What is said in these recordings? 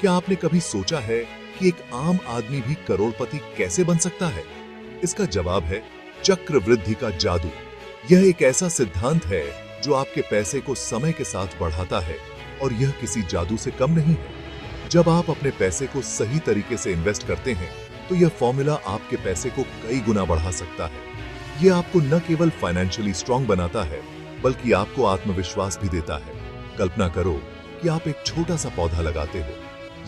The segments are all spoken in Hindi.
क्या आपने कभी सोचा है कि एक आम आदमी भी करोड़पति कैसे बन सकता है? इसका जवाब है चक्रवृद्धि का जादू। यह एक ऐसा सिद्धांत है जो आपके पैसे को समय के साथ बढ़ाता है और यह किसी जादू से कम नहीं है। जब आप अपने पैसे को सही तरीके से इन्वेस्ट करते हैं तो यह फॉर्मूला आपके पैसे को कई गुना बढ़ा सकता है। यह आपको न केवल फाइनेंशियली स्ट्रांग बनाता है बल्कि आपको आत्मविश्वास भी देता है। कल्पना करो कि आप एक छोटा सा पौधा लगाते हो।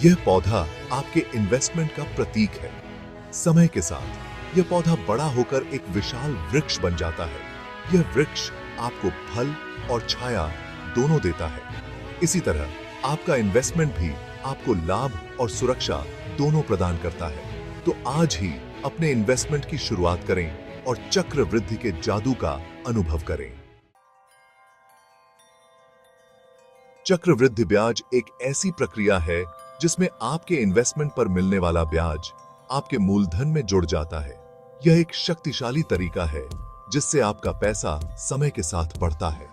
यह पौधा आपके इन्वेस्टमेंट का प्रतीक है। समय के साथ यह पौधा बड़ा होकर एक विशाल वृक्ष बन जाता है। यह वृक्ष आपको फल और छाया दोनों देता है। इसी तरह आपका इन्वेस्टमेंट भी आपको लाभ और सुरक्षा दोनों प्रदान करता है। तो आज ही अपने इन्वेस्टमेंट की शुरुआत करें और चक्रवृद्धि के जादू का अनुभव करें। चक्रवृद्धि ब्याज एक ऐसी प्रक्रिया है जिसमें आपके इन्वेस्टमेंट पर मिलने वाला ब्याज आपके मूलधन में जुड़ जाता है। यह एक शक्तिशाली तरीका है जिससे आपका पैसा समय के साथ बढ़ता है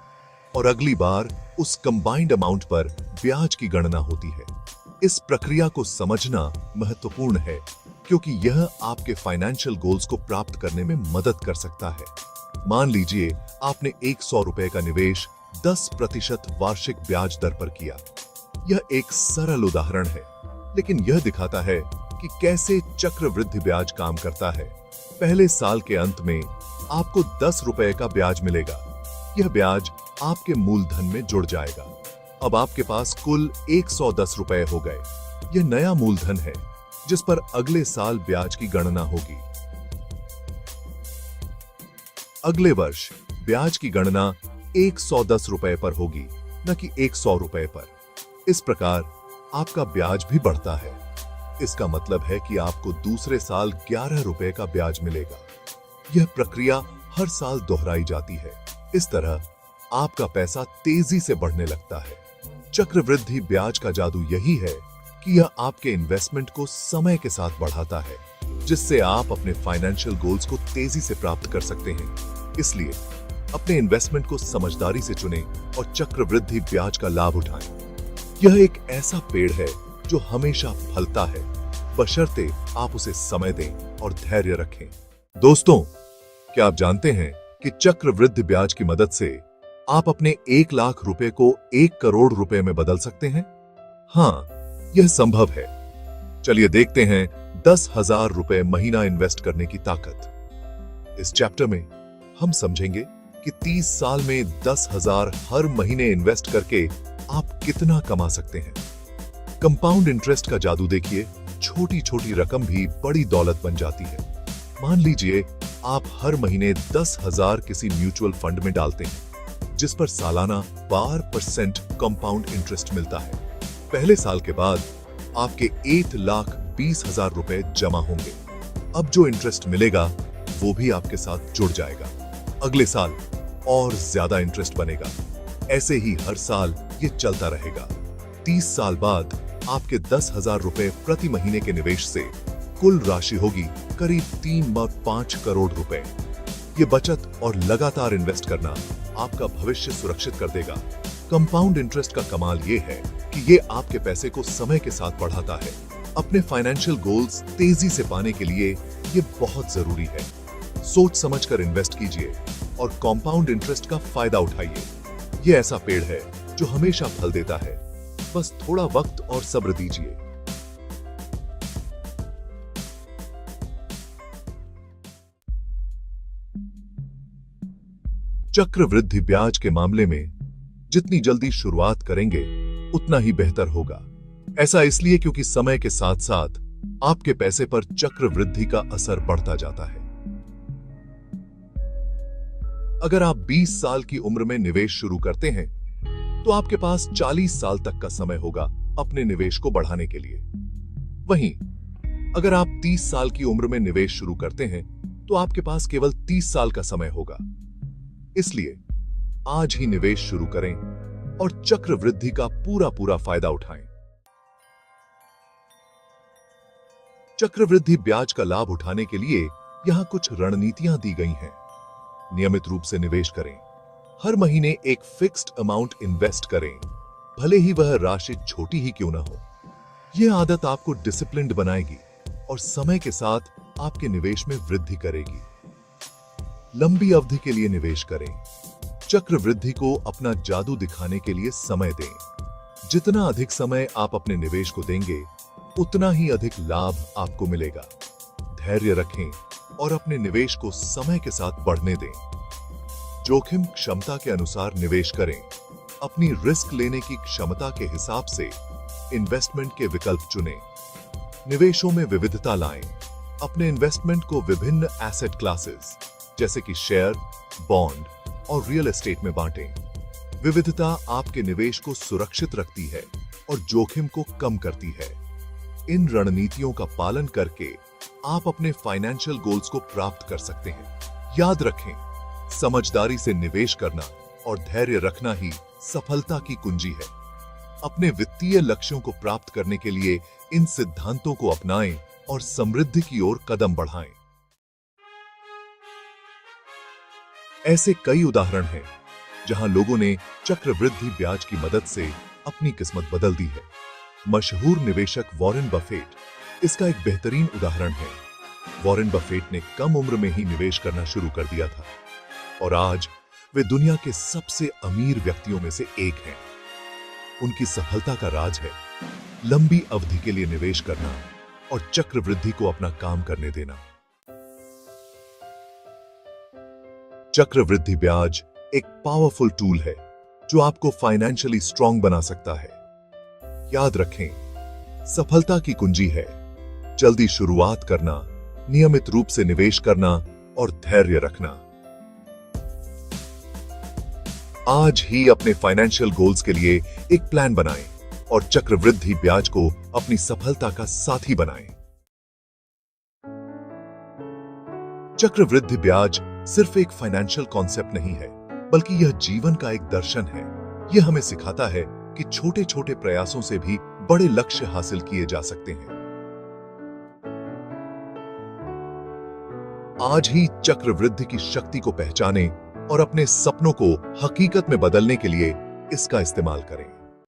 और अगली बार उस कंबाइंड अमाउंट पर ब्याज की गणना होती है। इस प्रक्रिया को समझना महत्वपूर्ण है क्योंकि यह आपके फाइनेंशियल गोल्स को प्राप्त करने में मदद कर सकता है। मान लीजिए आपने 100 रुपए का निवेश 10% वार्षिक ब्याज दर पर किया। यह एक सरल उदाहरण है, लेकिन यह दिखाता है कि कैसे चक्रवृद्धि ब्याज काम करता है। पहले साल के अंत में आपको 10 रुपए का ब्याज मिलेगा। यह ब्याज आपके मूलधन में जुड़ जाएगा। अब आपके पास कुल 110 रुपए हो गए। यह नया मूलधन है जिस पर अगले साल ब्याज की गणना होगी। अगले वर्ष ब्याज की गणना 110 रुपए पर होगी, न कि 100 रुपए पर। इस प्रकार आपका ब्याज भी बढ़ता है। इसका मतलब है कि आपको दूसरे साल 11 रुपए का ब्याज मिलेगा। यह प्रक्रिया हर साल दोहराई जाती है। इस तरह आपका पैसा तेजी से बढ़ने लगता है। चक्रवृद्धि ब्याज का जादू यही है कि यह आपके इन्वेस्टमेंट को समय के साथ बढ़ाता है, जिससे आप अपने फाइनेंशियल गोल्स को तेजी से प्राप्त कर सकते हैं। इसलिए अपने इन्वेस्टमेंट को समझदारी से चुनें और चक्रवृद्धि ब्याज का लाभ उठाएं। यह एक ऐसा पेड़ है जो हमेशा फलता है, बशर्ते आप उसे समय दें और धैर्य रखें। दोस्तों, क्या आप जानते हैं कि चक्रवृद्धि ब्याज की मदद से आप अपने 1 लाख रुपए को 1 करोड़ रुपए में बदल सकते हैं? हाँ, यह संभव है। चलिए देखते हैं 10,000 रुपए महीना इन्वेस्ट करने की ताकत। इस चैप्टर में हम समझेंगे कि 30 साल में 10,000 हर महीने इन्वेस्ट करके आप कितना कमा सकते हैं। कंपाउंड इंटरेस्ट का जादू देखिए। छोटी छोटी रकम भी बड़ी दौलत बन जाती है। मान लीजिए आप हर महीने 10,000 किसी म्यूचुअल फंड में डालते हैं जिस पर सालाना 12% कंपाउंड इंटरेस्ट मिलता है। पहले साल के बाद आपके 1,20,000 रुपए जमा होंगे। अब जो इंटरेस्ट मिलेगा वो भी आपके साथ जुड़ जाएगा। अगले साल और ज्यादा इंटरेस्ट बनेगा। ऐसे ही हर साल ये चलता रहेगा। 30 साल बाद आपके 10,000 रुपए प्रति महीने के निवेश से कुल राशि होगी करीब 3.5 करोड़ रुपए। ये बचत और लगातार इन्वेस्ट करना आपका भविष्य सुरक्षित कर देगा। कंपाउंड इंटरेस्ट का कमाल ये है कि ये आपके पैसे को समय के साथ बढ़ाता है। अपने फाइनेंशियल गोल्स तेजी से पाने के लिए ये बहुत जरूरी है। सोच समझकर इन्वेस्ट कीजिए और कंपाउंड इंटरेस्ट का फायदा उठाइए। ये ऐसा पेड़ है जो हमेशा फल देता है। बस थोड़ा वक्त और सब्र दीजिए। चक्रवृद्धि ब्याज के मामले में जितनी जल्दी शुरुआत करेंगे उतना ही बेहतर होगा। ऐसा इसलिए क्योंकि समय के साथ साथ आपके पैसे पर चक्रवृद्धि का असर बढ़ता जाता है। अगर आप 20 साल की उम्र में निवेश शुरू करते हैं तो आपके पास 40 साल तक का समय होगा अपने निवेश को बढ़ाने के लिए। वहीं अगर आप 30 साल की उम्र में निवेश शुरू करते हैं तो आपके पास केवल 30 साल का समय होगा। इसलिए आज ही निवेश शुरू करें और चक्रवृद्धि का पूरा फायदा उठाएं। चक्रवृद्धि ब्याज का लाभ उठाने के लिए यहां कुछ रणनीतियां दी गई हैं। नियमित रूप से निवेश करें। हर महीने एक फिक्स्ड अमाउंट इन्वेस्ट करें, भले ही वह राशि छोटी ही क्यों ना हो। यह आदत आपको डिसिप्लिन्ड बनाएगी और समय के साथ आपके निवेश में वृद्धि करेगी। लंबी अवधि के लिए निवेश करें। चक्रवृद्धि को अपना जादू दिखाने के लिए समय दें। जितना अधिक समय आप अपने निवेश को देंगे, उतना ही अधिक लाभ आपको मिलेगा। धैर्य रखें और अपने निवेश को समय के साथ बढ़ने दें। जोखिम क्षमता के अनुसार निवेश करें। अपनी रिस्क लेने की क्षमता के हिसाब से इन्वेस्टमेंट के विकल्प चुनें। निवेशों में विविधता लाएं। अपने इन्वेस्टमेंट को विभिन्न एसेट क्लासेस जैसे कि शेयर, बॉन्ड और रियल एस्टेट में बांटें। विविधता आपके निवेश को सुरक्षित रखती है और जोखिम को कम करती है। इन रणनीतियों का पालन करके आप अपने फाइनेंशियल गोल्स को प्राप्त कर सकते हैं। याद रखें, समझदारी से निवेश करना और धैर्य रखना ही सफलता की कुंजी है। अपने वित्तीय लक्ष्यों को प्राप्त करने के लिए इन सिद्धांतों को अपनाएं और समृद्धि की ओर कदम बढ़ाएं। ऐसे कई उदाहरण हैं जहां लोगों ने चक्रवृद्धि ब्याज की मदद से अपनी किस्मत बदल दी है। मशहूर निवेशक वॉरेन बफेट इसका एक बेहतरीन उदाहरण है। वॉरेन बफेट ने कम उम्र में ही निवेश करना शुरू कर दिया था और आज वे दुनिया के सबसे अमीर व्यक्तियों में से एक हैं। उनकी सफलता का राज है लंबी अवधि के लिए निवेश करना और चक्रवृद्धि को अपना काम करने देना। चक्रवृद्धि ब्याज एक पावरफुल टूल है जो आपको फाइनेंशियली स्ट्रांग बना सकता है। याद रखें, सफलता की कुंजी है जल्दी शुरुआत करना, नियमित रूप से निवेश करना और धैर्य रखना। आज ही अपने फाइनेंशियल गोल्स के लिए एक प्लान बनाएं और चक्रवृद्धि ब्याज को अपनी सफलता का साथी बनाएं। चक्रवृद्धि ब्याज सिर्फ एक फाइनेंशियल कॉन्सेप्ट नहीं है, बल्कि यह जीवन का एक दर्शन है। यह हमें सिखाता है कि छोटे छोटे प्रयासों से भी बड़े लक्ष्य हासिल किए जा सकते हैं। आज ही चक्रवृद्धि की शक्ति को पहचानें और अपने सपनों को हकीकत में बदलने के लिए इसका इस्तेमाल करें।